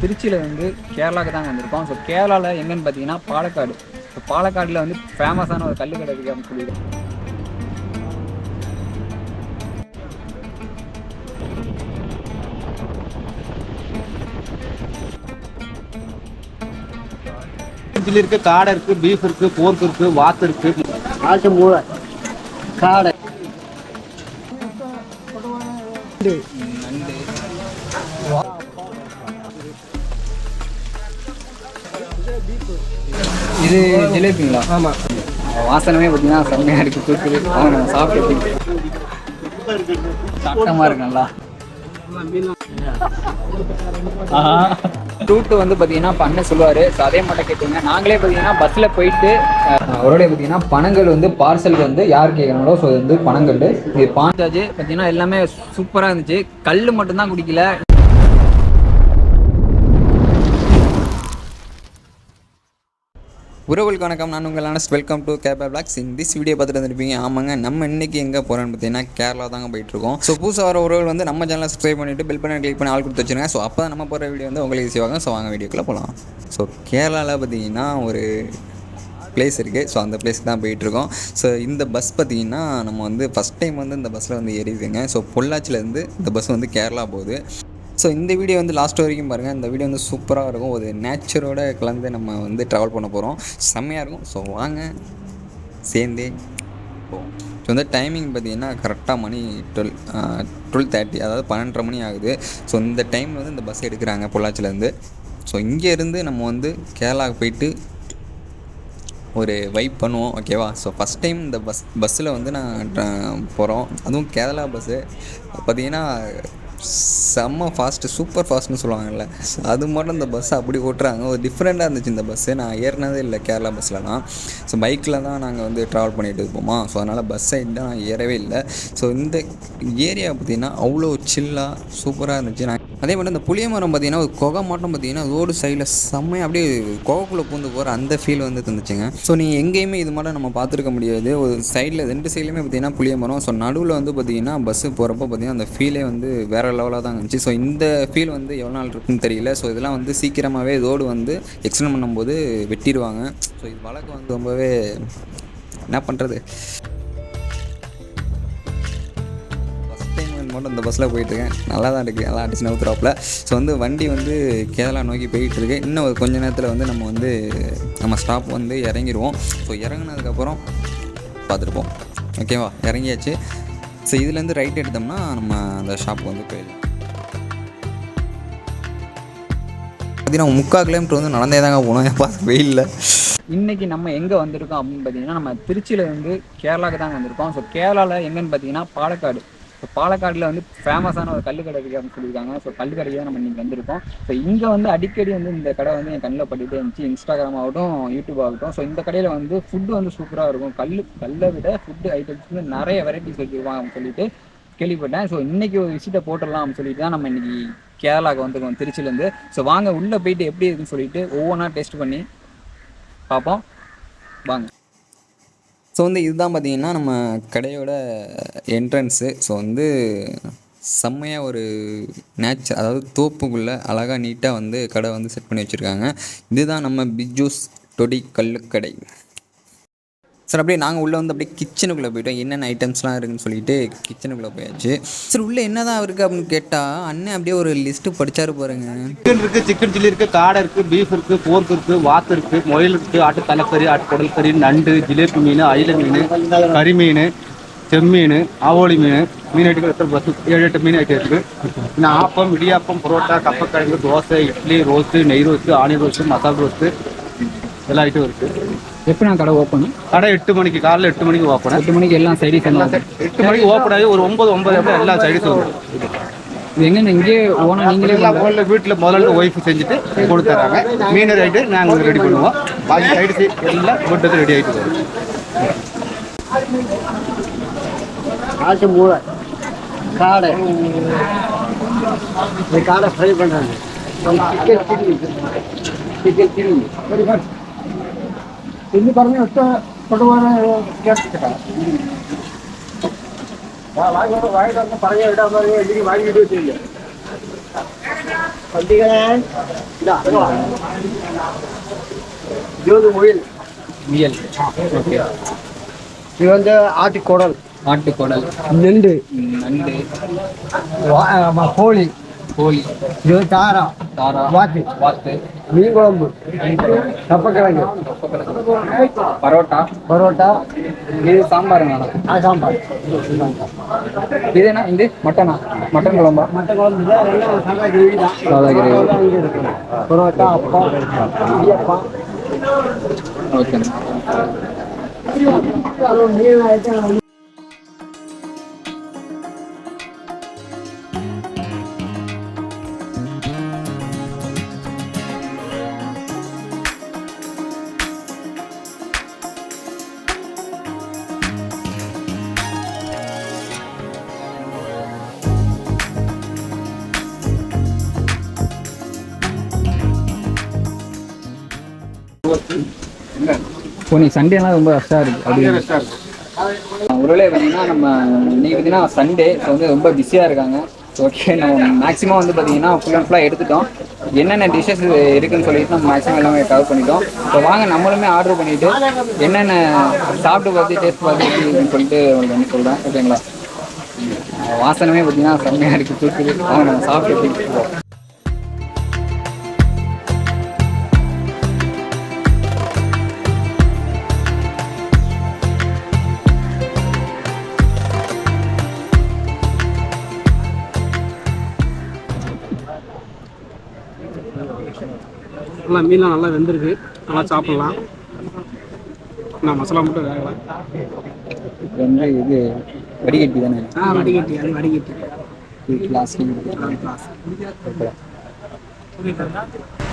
திருச்சியில் வந்து கேரளாவுக்கு தான் வந்திருக்கோம். ஸோ கேரளாவில் எங்கன்னு பார்த்தீங்கன்னா பாலக்காடு. ஸோ பாலக்காடில் வந்து ஃபேமஸான ஒரு கல் கடை இருக்குது அப்படின்னு சொல்லியிருக்கோம். சில்லி இருக்கு, காடை இருக்கு, பீஃப் இருக்கு, போர்க் இருக்கு, வாத்து இருக்கு, ஆட்டு மூளை, காடை, நண்டு. இது ஜிலேபிங்களா? ஆமாம். வாசனமே பார்த்தீங்கன்னா செம்மையாக இருக்குது, தூக்குது. அவங்க நம்ம சாப்பிட்டு சட்டமாக இருக்கு நல்லா. ரூட்டு வந்து பார்த்தீங்கன்னா பண்ண சொல்லுவார். ஸோ அதே மட்டும் கேட்டுங்க. நாங்களே பார்த்தீங்கன்னா பஸ்ஸில் போயிட்டு அவரோட பார்த்தீங்கன்னா பனங்கள் வந்து பார்சலுக்கு வந்து யார் கேட்குறாங்களோ ஸோ இது வந்து பனங்கள் இது பாஞ்சாச்சு. பார்த்தீங்கன்னா எல்லாமே சூப்பராக இருந்துச்சு. கல் மட்டும்தான் குடிக்கல. உறவுகளுக்கு வணக்கம். நான் உங்கள் ஆனஸ்ட். வெல்கம் டு கேபா பிளாக்ஸ். இந்த வீடியோ பார்த்துட்டு வந்துருப்பீங்க. ஆமாங்க, நம்ம இன்றைக்கி எங்கே போகிறோன்னு பார்த்தீங்கன்னா கேரளா தாங்க போயிட்டுருக்கோம். ஸோ புதுசாக வர உறவுகள் வந்து நம்ம சேனலை சப்ஸ்கிரைப் பண்ணிவிட்டு பெல் பண்ணி கிளிக் பண்ணி ஆள் கொடுத்து வச்சுருங்க. ஸோ அப்போ தான் நம்ம போகிற வீடியோ வந்து உங்களுக்கு ஈஸியாகும். ஸோ வாங்க வீடியோக்குள்ளே போகலாம். ஸோ கேரளாவில் பார்த்தீங்கன்னா ஒரு பிளேஸ் இருக்குது. ஸோ அந்த பிளேஸ்க்கு தான் போயிட்டுருக்கோம். ஸோ இந்த பஸ் பார்த்திங்கன்னா நம்ம வந்து ஃபஸ்ட் டைம் வந்து இந்த பஸ்ஸில் வந்து ஏறிடுங்க. ஸோ பொள்ளாச்சிலேருந்து இந்த பஸ் வந்து கேரளா போகுது. ஸோ இந்த வீடியோ வந்து லாஸ்ட் வரைக்கும் பாருங்கள். இந்த வீடியோ வந்து சூப்பராக இருக்கும். ஒரு நேச்சரோட கலந்து நம்ம வந்து ட்ராவல் பண்ண போகிறோம். செம்மையாக இருக்கும். ஸோ வாங்க சேர்ந்தே போவோம். ஸோ வந்து டைமிங் பார்த்திங்கன்னா கரெக்டாக மணி 12:30, அதாவது 12:30 மணி ஆகுது. ஸோ இந்த டைமில் வந்து இந்த பஸ் எடுக்கிறாங்க பொள்ளாச்சிலேருந்து. ஸோ இங்கேருந்து நம்ம வந்து கேரளாவுக்கு போயிட்டு ஒரு வைப் பண்ணுவோம், ஓகேவா? ஸோ ஃபஸ்ட் டைம் இந்த பஸ்ஸில் வந்து நான் போகிறோம். அதுவும் கேரளா பஸ்ஸு பார்த்திங்கன்னா செம்ம ஃபாஸ்ட்டு, சூப்பர் ஃபாஸ்ட்னு சொல்லுவாங்கல்ல, அது மட்டும் இந்த பஸ்ஸை அப்படி ஓட்டுறாங்க. ஒரு டிஃப்ரெண்ட்டாக இருந்துச்சு இந்த பஸ்ஸு. நான் ஏறினதே இல்லை கேரளா பஸ்லலாம். ஸோ பைக்கில் தான் நாங்கள் வந்து ட்ராவல் பண்ணிகிட்டு இருப்போமா. ஸோ அதனால் பஸ் சைடு தான் நான் ஏறவே இல்லை. ஸோ இந்த ஏரியா பார்த்திங்கன்னா அவ்வளோ சில்லாக சூப்பராக இருந்துச்சு. நான் அதே மாதிரி இந்த புளிய மரம் பார்த்திங்கன்னா ஒரு குகை மட்டும் பார்த்திங்கன்னா ரோடு சைடில் செம்மையாக அப்படியே குகைக்குள்ளே பூந்து போகிற அந்த ஃபீல் வந்து தந்துச்சுங்க. ஸோ நீங்கள் எங்கேயுமே இது மட்டும் நம்ம பார்த்துருக்க முடியாது. ஒரு சைடில் 2 சைட்லையுமே பார்த்திங்கன்னா புளிய மரம். ஸோ நடுவில் வந்து பார்த்திங்கன்னா பஸ்ஸு போகிறப்போ பார்த்திங்கன்னா அந்த ஃபீலே வந்து வேறு லெவலாக தான் இருந்துச்சு. ஸோ இந்த ஃபீல் வந்து எவ்வளோ நாள் இருக்குன்னு தெரியல. ஸோ இதெல்லாம் வந்து சீக்கிரமாகவே ரோடு வந்து எக்ஸ்டெண்ட் பண்ணும்போது வெட்டிடுவாங்க. ஸோ இது வழக்கம் வந்து ரொம்பவே என்ன பண்ணுறது. ஃபஸ்ட் டைம் மட்டும் இந்த பஸ்ஸில் போயிட்டுருக்கேன். நல்லா தான் இருக்குது, நல்லா அடிச்சு நவுத்துறாப்புல. ஸோ வந்து வண்டி வந்து கேரளா நோக்கி போயிட்டுருக்கு. இன்னும் ஒரு கொஞ்ச நேரத்தில் வந்து நம்ம ஸ்டாப் வந்து இறங்கிடுவோம். ஸோ இறங்கினதுக்கப்புறம் பார்த்துருப்போம், ஓகேவா? இறங்கியாச்சு. ஸோ இதுலேருந்து ரைட் எடுத்தோம்னா நம்ம அந்த ஷாப்புக்கு வந்து போயிடலாம். பார்த்தீங்கன்னா 3/4 கிலோமீட்டர் வந்து நடந்தே தாங்க போனோம் பார்த்து வெயிலில். இன்றைக்கி நம்ம எங்கே வந்திருக்கோம் அப்படின்னு பார்த்தீங்கன்னா நம்ம திருச்சியில் வந்து கேரளாவுக்கு தான் வந்திருக்கோம். ஸோ கேரளாவில் எங்கன்னு பார்த்தீங்கன்னா பாலக்காடு. ஸோ பாலக்காடில் வந்து ஃபேமஸான ஒரு கல் கடை இருக்குது அப்படின்னு சொல்லியிருக்காங்க. ஸோ கல் கடைக்கு தான் நம்ம இன்றைக்கி வந்திருக்கோம். ஸோ இங்கே வந்து அடிக்கடி வந்து இந்த கடை வந்து என் கண்ணில் பட்டுகிட்டே இருந்துச்சு, இன்ஸ்டாகிராம் ஆகட்டும், யூடியூப் ஆகட்டும். ஸோ இந்த கடையில் வந்து ஃபுட்டு வந்து சூப்பராக இருக்கும். கல்லை விட ஃபுட்டு ஐட்டம்ஸ் வந்து நிறைய வெரைட்டிஸ் வச்சுருவாங்க அப்படின்னு சொல்லிட்டு கேள்விப்பட்டேன். ஸோ இன்றைக்கி ஒரு விசிட்டை போட்டுடலாம் அப்படின்னு சொல்லிட்டு தான் நம்ம இன்றைக்கி கேரளாவுக்கு வந்துருக்கோம் திருச்சிலேருந்து. ஸோ வாங்க உள்ளே போயிட்டு எப்படி இருக்குன்னு சொல்லிட்டு ஒவ்வொன்றா டேஸ்ட் பண்ணி பார்ப்போம், வாங்க. ஸோ வந்து இதுதான் பார்த்திங்கன்னா நம்ம கடையோட என்ட்ரன்ஸு. ஸோ வந்து செம்மையாக ஒரு நேச்சர், அதாவது தோப்புக்குள்ளே அழகாக நீட்டாக வந்து கடை வந்து செட் பண்ணி வச்சுருக்காங்க. இதுதான் நம்ம பிஜூஸ் டொடி கல்லுக்கடை. சார் அப்படியே நாங்கள் உள்ளே வந்து அப்படியே கிச்சனுக்குள்ளே போய்ட்டோம். என்னென்ன ஐட்டம்ஸ்லாம் இருக்குதுன்னு சொல்லிட்டு கிச்சனுக்குள்ளே போயாச்சு. சார் உள்ளே என்ன தான் இருக்குது அப்படின்னு கேட்டால் அண்ணன் அப்படியே ஒரு லிஸ்ட்டு படித்தாரு பாருங்க. சிக்கன் இருக்குது, சிக்கன் சில்லி இருக்குது, காடை இருக்குது, பீஃப் இருக்குது, போர்க் இருக்குது, வாத்து இருக்குது, முயல் இருக்குது, ஆட்டு தலைக்கறி, ஆட்டு குடல் கறி, நண்டு, ஜிலேபி மீன், அயில மீன், கறி மீன், செம்மீன், ஆவோலி மீன், மீன் ஐட்டுகள் 7-8 மீன் ஐட்டம் இருக்குது. இன்னும் ஆப்பம், இடியாப்பம், புரோட்டா, கப்பக்கிழங்கு, தோசை, இட்லி, ரோஸ்ட்டு, நெய் roast, onion roast, masala roast, எல்லா ஐட்டம் இருக்குது. எப்போ நான் கடை ஓப்பன்? கடை 8 மணிக்கு, காலையில் 8 மணிக்கு ஓப்பன். 8 மணிக்கு எல்லாம் சைடிஸ் எல்லாம் 8 மணிக்கு ஓப்பன் ஆகி ஒரு 9 எல்லா சைடிஸும் வரும். இது எங்கே இங்கே ஓனா நீங்களே எல்லாம் முதல்ல வீட்டில் முதல்ல ஒய்ஃபு செஞ்சுட்டு கொடுத்துட்றாங்க. மீன் ரைட்டு நாங்கள் ரெடி பண்ணுவோம். பாக்கி சைடு எல்லாம் வீட்டு ரெடி ஆகிட்டு வரும். ஆட்டு மூளை, காடை, இந்த காடை ஃப்ரை பண்ணுறாங்க. சிக்கன் சில்லி ഇന്ന് പറഞ്ഞ ഒറ്റ കൊണ്ടുപോകാൻ വാങ്ങി പറഞ്ഞ ഇടാൻ പറഞ്ഞ എനിക്ക് വാങ്ങി ഇടുകയില്ല. இது முயல். முயல். ஓகே. இது வந்து ஆட்டுக்குடல், ஆட்டுக்குடல், நண்டு, நண்டு, கோழி, கோழி, இது தாரா, தாரா, வாத்து, வாத்து, மீன் குழம்பு, கப்பக்கிழங்கு, பரோட்டா, பரோட்டா, இது சாம்பாருங்க. சாம்பார். இது என்ன இது மட்டனா? மட்டன் குழம்பா? மட்டன் குழம்பு சாதா கிரேவி தான். சாதா கிரேவி. பரோட்டா, அப்பம், இடியப்பம். ஓகே. இப்போ நீ சண்டேலாம் ரொம்ப ரஷ்ஷாக இருக்குது அப்படி ஒருவேளை பார்த்தீங்கன்னா நம்ம இன்னைக்கு பார்த்தீங்கன்னா சண்டே ஸோ வந்து ரொம்ப பிஸியாக இருக்காங்க. ஓகே, நம்ம மேக்ஸிமம் வந்து பார்த்தீங்கன்னா ஃபுல் அண்ட் ஃபுல்லாக எடுத்துட்டோம். என்னென்ன டிஷ்ஷஸ் இருக்குன்னு சொல்லிட்டு நம்ம மேக்ஸிமம் எல்லாமே கவர் பண்ணிட்டோம். இப்போ வாங்க நம்மளுமே ஆர்டர் பண்ணிவிட்டு என்னென்ன சாப்பிட்டு பார்த்து டேஸ்ட் பார்த்து எப்படி இருக்குன்னு சொல்லிட்டு உங்களுக்கு வந்து சொல்கிறேன். ஓகேங்களா? வாசனமே பார்த்தீங்கன்னா செம்மையாக இருக்குது, தூக்குது. வாங்க நம்ம சாப்பிட்டு எப்படி இருக்கோம். நல்லா மீன்லாம் நல்லா வெந்திருக்கு, நல்லா சாப்பிட்லாம். நான் மசாலா மட்டும் வேகலை. வந்து இது வடிகட்டி தானே? வடிகட்டி, அது வடிகட்டி.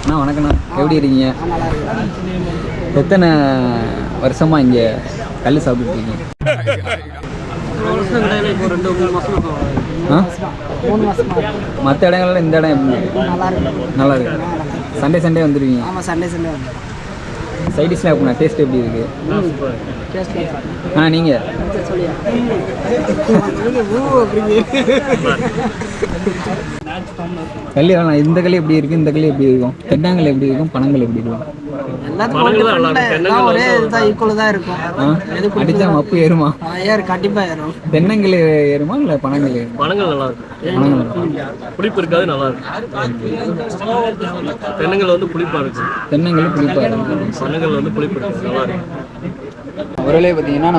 அண்ணா வணக்கண்ணா, எப்படி இருக்கீங்க? எத்தனை வருஷமாக இங்கே கல் சாப்பிட்டுருக்கீங்க? வருஷம் கிடையாது, இப்போ 2-3 மாதம். மற்ற இடங்கள்ல இந்த இடம் எப்படி நல்லா இருக்கு? சண்டே வந்துருவீங்க? ஆமாம், சண்டே வந்து சைடிஷ்லாம் எப்படிண்ணா? டேஸ்ட் எப்படி இருக்கு? நீங்கள் கல்லி வேணாம். இந்த களி எப்படி இருக்கு, இந்த களி எப்படி இருக்கும்? தென்னாங்கல் எப்படி இருக்கும், பனங்கல் எப்படி இருக்கும்? ஒரே இதுதான், ஈக்குவல் தான் இருக்கும். அடிச்சா மப்பு ஏறுமா? கண்டிப்பா ஏறும். தென்னங்கல் ஏறுமா இல்லை பனங்கல் ஏறுமா? பனங்கள் நல்லா இருக்கும், புளிப்பு இருக்காது, நல்லா இருக்கும். தென்னங்கள் வந்து புளிப்பா இருக்கு, தென்னங்கல் புளிப்பா இருக்கும், பனங்கள் வந்து புளிப்பு இருக்கு, நல்லா இருக்கும். ஒருவேளை பார்த்தீங்கன்னா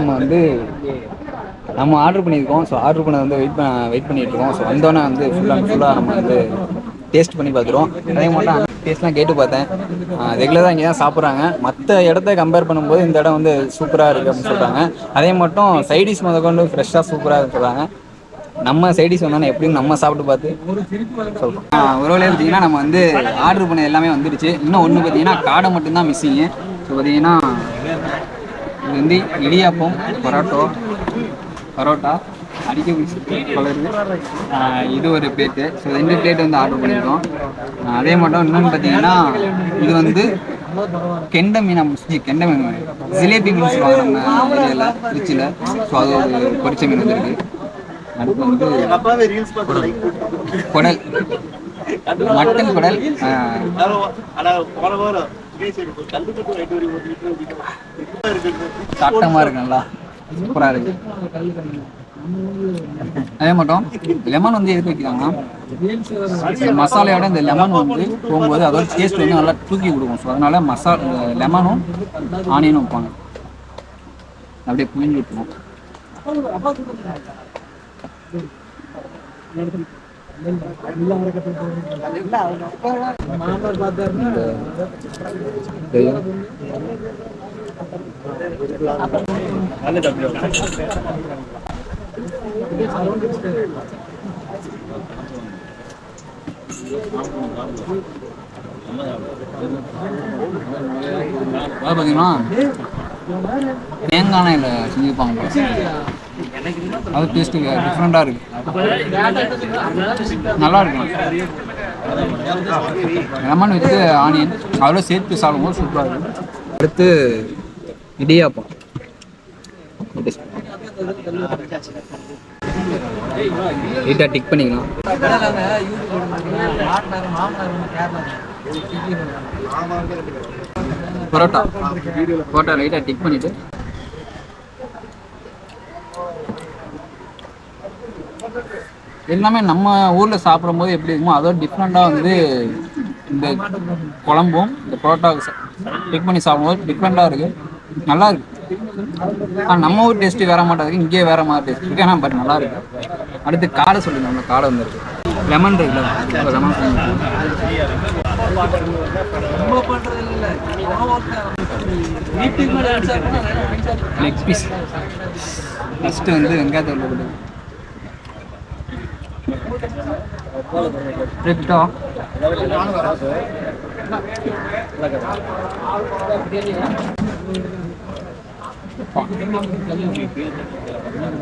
நம்ம ஆர்டர் பண்ணியிருக்கோம். ஸோ ஆர்டர் பண்ண வந்து வெயிட் பண்ணிட்டு இருக்கோம். ஸோ வந்தோன்னே வந்து ஃபுல்லாக நம்ம வந்து டேஸ்ட் பண்ணி பார்த்துருவோம். அதே மட்டும் டேஸ்ட்லாம் கேட்டு பார்த்தேன். ரெகுலராக இங்கே தான் சாப்பிட்றாங்க. மற்ற இடத்த கம்பேர் பண்ணும்போது இந்த இடம் வந்து சூப்பராக இருக்குது அப்படின்னு சொல்கிறாங்க. அதே மட்டும் சைடிஷ் முதற்கொண்டு ஃப்ரெஷ்ஷாக சூப்பராக சொல்கிறாங்க. நம்ம சைடிஷ் வந்தோன்னா எப்படின்னு நம்ம சாப்பிட்டு பார்த்து சொல்கிறோம். ஒருவேளை பார்த்தீங்கன்னா நம்ம வந்து ஆர்டர் பண்ண எல்லாமே வந்துடுச்சு. இன்னும் ஒன்று பார்த்தீங்கன்னா காடை மட்டும்தான் மிஸ்ஸிங்கு. ஸோ பார்த்தீங்கன்னா இது வந்து இடியாப்பம், பரோட்டா அடிக்க கலரு, இது ஒரு பிளேட்டு. ஸோ 2 பிளேட் வந்து ஆர்டர் பண்ணியிருக்கோம். அதே மட்டும் இன்னொன்று பார்த்தீங்கன்னா இது வந்து கெண்டை மீன், ஜிலேபி மீன் சொல்லுவாங்க நம்ம ஏரியாவில், திருச்சியில். ஸோ அது ஒரு பொரிச்ச மீன் வந்துருக்கு. அடுத்து வந்து குடல், மட்டன் குடல். சாட்டமாக இருக்கு, நல்லா சூப்பராக இருக்கு. அதே மட்டும் லெமன் வந்து எதுக்கு வைக்கிறாங்கன்னா இந்த மசாலையோட இந்த லெமன் வந்து போகும்போது அதோட டேஸ்ட் வந்து நல்லா தூக்கி கொடுக்கும். ஸோ அதனால லெமனும் ஆனியனும் வைப்பாங்க. அப்படியே புளிஞ்சு விட்டுருவோம். பார்த்தீங்கன்னா தேங்காய் எண்ணெயில் செஞ்சுருப்பாங்க. அது டேஸ்ட்டு டிஃப்ரெண்ட்டாக இருக்குது, நல்லா இருக்கும். லெமன் வித்து ஆனியன் அதோட சேர்த்து சாப்பிடும்போது சூப்பராக இருக்கும். அடுத்து இடியாப்பம். லைட்டாக டிக் பண்ணிக்கலாம். பரோட்டா லைட்டாக டிக் பண்ணிவிட்டு எல்லாமே நம்ம ஊரில் சாப்பிடும்போது எப்படி இருக்குமோ அதோட டிஃப்ரெண்ட்டாக வந்து இந்த குழம்பும் இந்த பரோட்டாவுக்கு டிக் பண்ணி சாப்பிடும்போது டிஃப்ரெண்ட்டாக இருக்குது, நல்லா இருக்குது. ஆனால் நம்ம ஊர் டேஸ்ட்டு வேற மாட்டேங்குது, இங்கே வேற மாதிரி டேஸ்ட் இருக்கு. ஆனால் பட் நல்லா இருக்கு. அடுத்து காடை சொல்லுங்க, நம்ம காடை வந்துருக்கு. லெமன் இருக்குல்ல, லெமன் லெக் பீஸ். ஃபஸ்ட்டு வந்து வெங்காயத்தை உள்ள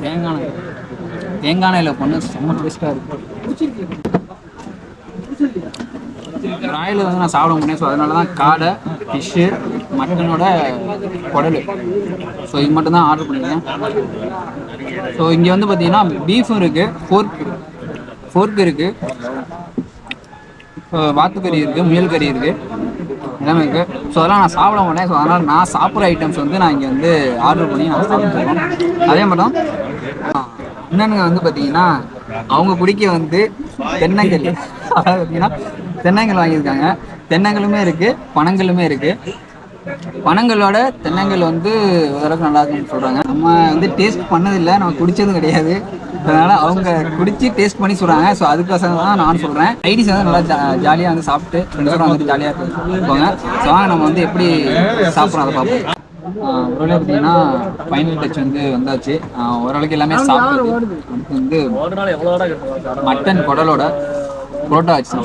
தேங்காய் எண்ணெயில் பண்ண செம்ம டேஸ்ட்டாக இருக்குது. ராயில் வந்து நான் சாப்பிட முடியும். ஸோ அதனால தான் காடை, ஃபிஷ்ஷு, மட்டனோட குடல், ஸோ இது மட்டும் தான் ஆர்டர் பண்ணியிருக்கேன். ஸோ இங்கே வந்து பார்த்தீங்கன்னா பீஃபும் இருக்குது, ஃபோர்க் இருக்குது, வாத்துக்கறி இருக்குது, முயல் கறி இருக்குது, எல்லாமே இருக்குது. ஸோ அதெல்லாம் நான் சாப்பிட மாட்டேன். ஸோ அதனால் நான் சாப்பிட்ற ஐட்டம்ஸ் வந்து நான் இங்கே வந்து ஆர்டர் பண்ணி நான் சாப்பிட்டுருக்கோம். அதே மாதிரி தான் இன்னொன்று வந்து பார்த்தீங்கன்னா அவங்க குடிக்க வந்து தென்னங்கல், அதாவது பார்த்தீங்கன்னா தென்னங்கல் வாங்கியிருக்காங்க. தென்னங்களுமே இருக்குது, பனங்களுமே இருக்குது. பனங்களோட தென்னங்கள் வந்து ஓரளவுக்கு நல்லா இருக்குன்னு சொல்கிறாங்க. நம்ம வந்து டேஸ்ட் பண்ணதில்லை, நம்ம குடித்ததும் கிடையாது. அதனால் அவங்க குடித்து டேஸ்ட் பண்ணி சொல்கிறாங்க. ஸோ அதுக்கோசரம் தான் நான் சொல்கிறேன். ஐடிஸ் வந்து நல்லா ஜாலியாக வந்து சாப்பிட்டு ஃப்ரெண்ட்ஸோட வந்துட்டு ஜாலியாக இருப்பாங்க. ஸோ நம்ம வந்து எப்படி சாப்பிட்றோம் அதை பார்ப்போம். ஓரளவு பார்த்தீங்கன்னா ஃபைனல் டச் வந்து வந்தாச்சு. ஓரளவுக்கு எல்லாமே சாப்பிட்டு அடுத்து வந்து மட்டன் குடலோட புரோட்டா வச்சு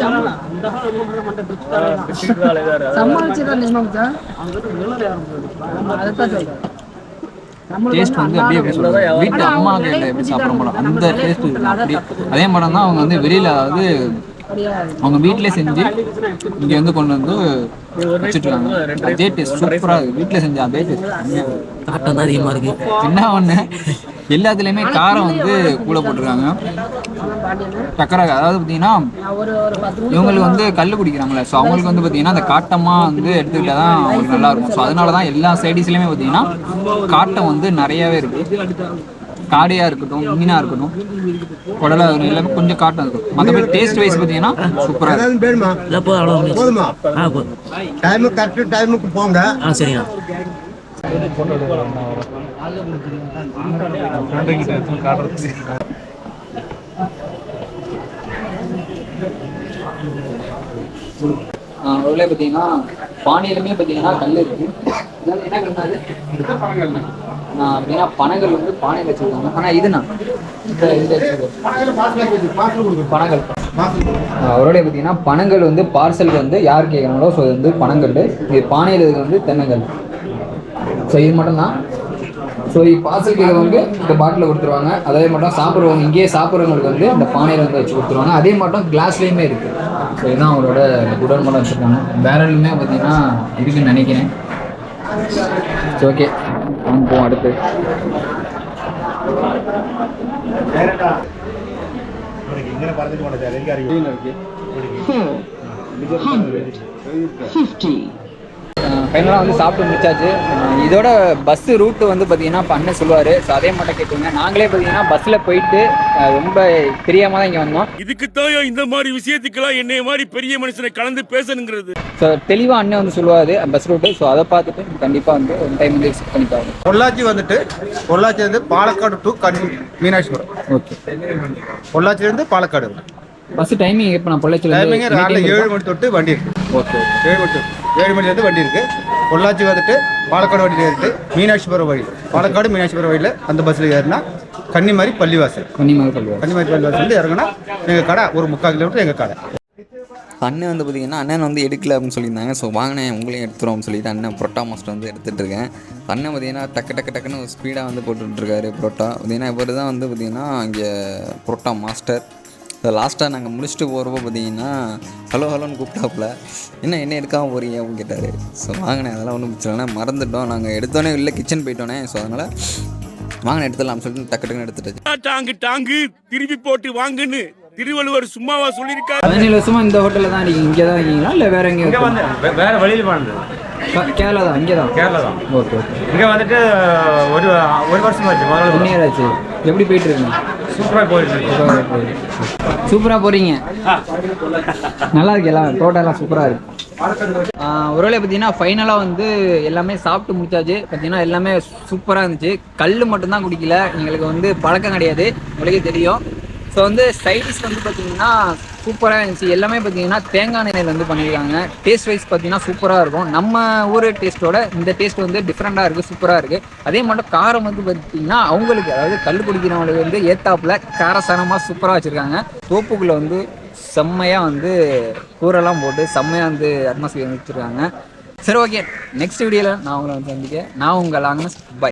டேஸ்ட் வந்து அப்படியே எப்படி சொல்றது, வீட்டு அம்மா கையில் எப்படி சாப்பிட்ற போல அந்த டேஸ்ட் அப்படி. அதே மாதிரி தான் அவங்க வந்து வெளியில், அதாவது அவங்க வீட்டிலே செஞ்சு இங்கே வந்து கொண்டு வந்து வச்சுட்ருக்காங்க. அதே டேஸ்ட் சூப்பராக இருக்குது. வீட்டில் செஞ்ச அதே டேஸ்ட். காட்டம் தான் அதிகமாக இருக்குது. என்ன ஒன்று, எல்லாத்துலேயுமே காரம் வந்து கூட போட்டிருக்காங்க. சக்கரை, அதாவது பார்த்தீங்கன்னா இவங்களுக்கு வந்து கல் குடிக்கிறாங்களே, ஸோ அவங்களுக்கு வந்து பார்த்தீங்கன்னா அந்த காட்டமாக வந்து எடுத்துக்கிட்டால் தான் அவங்களுக்கு நல்லாயிருக்கும். ஸோ அதனால தான் எல்லா சைடிஸ்லையுமே பார்த்தீங்கன்னா காட்டம் வந்து நிறையாவே இருக்குது. காடையாக இருக்கட்டும், மீனாக இருக்கட்டும், குடலை எல்லாமே கொஞ்சம் காட்டம் இருக்கும். மற்றபடி டேஸ்ட் வைஸ் பார்த்தீங்கன்னா சூப்பராக இருக்கும். போதுமா? டைமுக்கு கரெக்டு டைமுக்கு போங்க. சரிங்க. அதில் பார்த்தீங்கன்னா பானையிலுமே பார்த்தீங்கன்னா கல் இருக்குது. என்ன கல்னாது அப்படின்னா பனங்கள் வந்து பானையில் வச்சுருக்காங்க. ஆனால் இதுண்ணா பனங்கள் அவரோட பார்த்தீங்கன்னா பனங்கள் வந்து பார்சல் வந்து யார் கேட்குறாங்களோ, ஸோ இது வந்து பனங்கள், இது பானையில் இது வந்து தென்னங்கள். ஸோ இது மட்டும்தான். ஸோ பார்சல் கேட்குறவங்க இந்த பாட்டில் கொடுத்துருவாங்க. அதே மட்டும் சாப்பிட்றவங்க, இங்கேயே சாப்பிட்றவங்களுக்கு வந்து இந்த பானையில் வந்து வச்சு கொடுத்துருவாங்க. அதே மட்டும் கிளாஸ்லேயுமே இருக்குது. ஸோ இதுதான் அவங்களோட குடல் மட்டும் வச்சுருக்காங்க. பேரலுமே பார்த்தீங்கன்னா இருக்குன்னு நினைக்கிறேன். ஸோ ஓகே, வாங்க போவோம் அடுத்து. ஃபைனலாக வந்து சாப்பிட்டு முடிச்சாச்சு. இதோட பஸ்ஸு ரூட்டு வந்து பார்த்தீங்கன்னா பண்ண சொல்லுவார். ஸோ அதே மட்டும் கேட்டுங்க. நாங்களே பார்த்தீங்கன்னா பஸ்ஸில் போயிட்டு ரொம்ப தெரியாமல் தான் இங்கே வந்தோம். இதுக்குத்தான் இந்த மாதிரி விஷயத்துக்கெல்லாம் என்னைய மாதிரி பெரிய மனுஷனை கலந்து பேசணுங்கிறது. ஸோ தெளிவாக அண்ணன் வந்து சொல்லுவார் பஸ் ரூட்டு. ஸோ அதை பார்த்துட்டு கண்டிப்பாக வந்து ஒரு டைம் வந்து விசிட் பண்ணிப்பாங்க. பொள்ளாச்சி வந்து பாலக்காடு டு மீனாட்சிபுரம். ஓகே, பொள்ளாச்சிலேருந்து பாலக்காடு பஸ் டைமிங் எப்போ? நான் பொள்ளாச்சியில் டைமிங் காலைல 7 மணி தொட்டு வண்டி இருக்கு. ஓகே, 7 மணிலேருந்து வண்டி இருக்கு. பொள்ளாச்சி வந்துட்டு பாலக்காடு வண்டியில் ஏறிட்டு மீனாட்சிபுரம் வழி, பாலக்காடு மீனாட்சிபுரம் வழியில் அந்த பஸ்ஸில் ஏறினா கன்னிமாரி பள்ளிவாசல் வந்து இறங்கினா எங்கள் கடை ஒரு 3/4 கிலோமீட்டர் எங்கள் கடை. அண்ணன் வந்து பார்த்திங்கன்னா அண்ணன் வந்து எடுக்கல அப்படின்னு சொல்லியிருந்தாங்க. ஸோ வாங்கினேன் உங்களையும் எடுத்துரும் சொல்லிட்டு அண்ணன் புரோட்டா மாஸ்டர் வந்து எடுத்துகிட்டு இருக்கேன். அண்ணன் பார்த்திங்கன்னா டக்குன்னு ஸ்பீடாக வந்து போட்டுட்ருக்காரு புரோட்டா. பார்த்திங்கன்னா இவர் தான் வந்து பார்த்திங்கன்னா இங்கே புரோட்டா மாஸ்டர். லாஸ்ட்டாக நாங்கள் முடிச்சுட்டு போகிறப்போ பார்த்தீங்கன்னா ஹலோன்னு கூப்பிட்டாப்புல, என்ன எடுக்காமல் போகிறீங்க அப்படின்னு கேட்டார். ஸோ வாங்கினேன், அதெல்லாம் ஒன்றும் பிரச்சனை மறந்துட்டோம். நாங்கள் எடுத்தோன்னே இல்லை கிச்சன் போயிட்டோன்னே. ஸோ அதனால் வாங்க எடுத்துடலாம் சொல்லிட்டு டக்குன்னு எடுத்துட்டு டாங்கு டாங்கு திருப்பி போட்டு வாங்குன்னு திருவள்ளுவர் சும்மாவா சொல்லியிருக்காரு. 17 வருஷமா இந்த ஹோட்டலில் தான் இருக்கீங்க, இங்கே தான் இருக்கீங்களா இல்லை வேற எங்கேயும்? வேற வழியில் போனது கேரளா தான், இங்கே தான். கேரளா தான். Okay okay. இங்கே வந்துட்டு ஒரு வருஷம் ஆச்சு. 1 year ஆச்சு. எப்படி போயிட்டு இருக்குங்க? சூப்பராக போயிட்டு இருக்கு. சூப்பராக போகிறீங்க. நல்லா இருக்கு, எல்லாம் டோட்டலாக சூப்பராக இருக்கு. ஒருவேளை பார்த்தீங்கன்னா ஃபைனலாக வந்து எல்லாமே சாப்பிட்டு முடிச்சாச்சு. பார்த்தீங்கன்னா எல்லாமே சூப்பராக இருந்துச்சு. கல் மட்டும்தான் குடிக்கல, எங்களுக்கு வந்து பழக்கம் கிடையாது, உங்களுக்கே தெரியும். ஸோ வந்து சைடிஷ் வந்து பார்த்தீங்கன்னா சூப்பராக இருந்துச்சு. எல்லாமே பார்த்தீங்கன்னா தேங்காய் எண்ணெயில் வந்து பண்ணியிருக்காங்க. டேஸ்ட் வைஸ் பார்த்தீங்கன்னா சூப்பராக இருக்கும். நம்ம ஊர் டேஸ்ட்டோட இந்த டேஸ்ட் வந்து டிஃப்ரெண்ட்டாக இருக்குது, சூப்பராக இருக்குது. அதே மட்டும் காரம் வந்து பார்த்தீங்கன்னா அவங்களுக்கு, அதாவது கல் குடிக்கிறவங்களுக்கு வந்து ஏத்தாப்பில் காரசாரமாக சூப்பராக வச்சுருக்காங்க. தோப்புக்குள்ளே வந்து செம்மையாக வந்து கூரெல்லாம் போட்டு செம்மையாக வந்து அட்மாஸ்பியர் வச்சுருக்காங்க. சரி, ஓகே, நெக்ஸ்ட் வீடியோவில் நான் உங்களை வந்து சந்திக்க நான் உங்கள் ஆக்னஸ். பை.